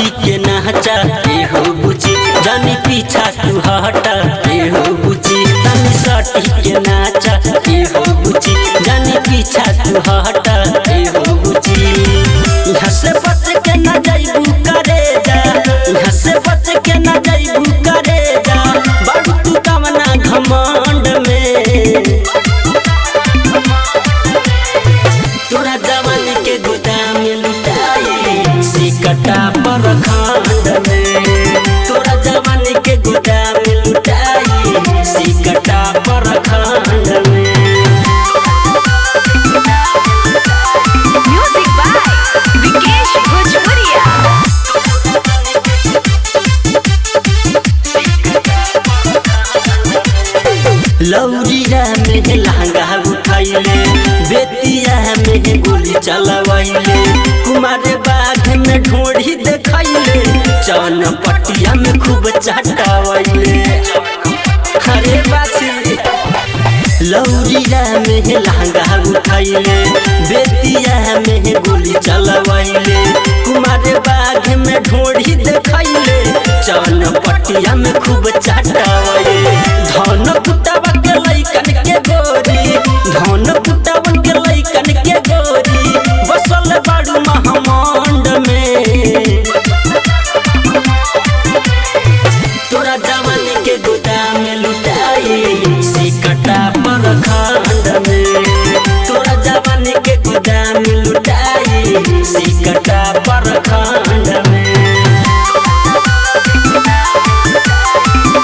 सटी के नाचा हो बुची जानी पीछा तू हटा हो बुची तनी सटी के नाचा हो बुची जानी पीछा तू हटा हो बुची घसे बच के न जाइबू करे जा घसे बच के न जाइबू करे जा बाबू तू कामना घमंड में तोरा जवानी के गोदाम में लुटाई सिकटा पर खंड में तोरा जवानी के गोदाम में लुटाई सिकटा पर खंड में। म्यूजिक बाय विकेश भोजपुरिया। लौरिया में लहंगा उठाइले बेतिया में गोली चलवाइले कुमार बाग में ढोड़ी देखाइले चनपटिया में खूब चटावाइले अरे बासी लौरिया में लहंगा उठाइले बेतिया में गोली चलवाइले कुमार बाग में ढोड़ी देखाइले चनपटिया में खूब चटावाइले धन कुटावा के लइकन के गोरी धन कुटावन के लइकन के गोरी बसल बाड़ू महामंड में तोरा जवानी के गोदाम में लुटाई सिकटा पर खंड में तोरा जवानी के गोदाम में लुटाई सिकटा पर खंड में।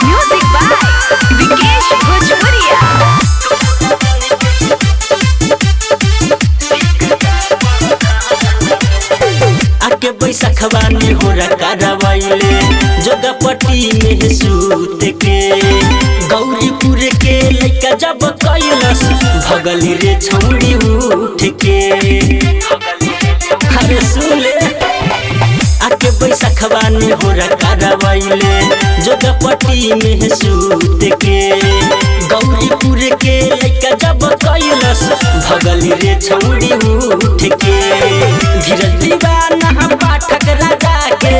म्यूजिक बाय विकेश भोजपुरिया। आके बैसखवा में हो रवाइले जगपट्टी में सूत के गौरीपुर के लइका जब कैलस भगली रे छौड़ी उठ के अरे सुन ले आके बैसखवा में हो रवाइले जगपट्टी में सूत के गौरीपुर के लइका जब कैलस भगली रे छौड़ी उठ के धीरज दीवाना पाठक राजा के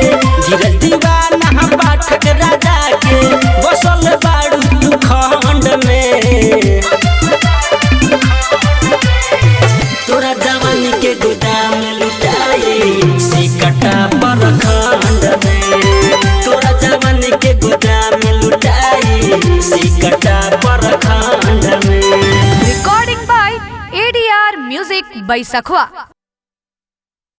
धीरज दीवाना पाठक राजा के बसल बाड़ू तू खंड में तोरा जवानी के गोदाम में लुटाई सिकटा पर खंड में तोरा जवानी के गोदाम में लुटाई सिकटा पर खंड में। Recording by ADR music बैसखवा।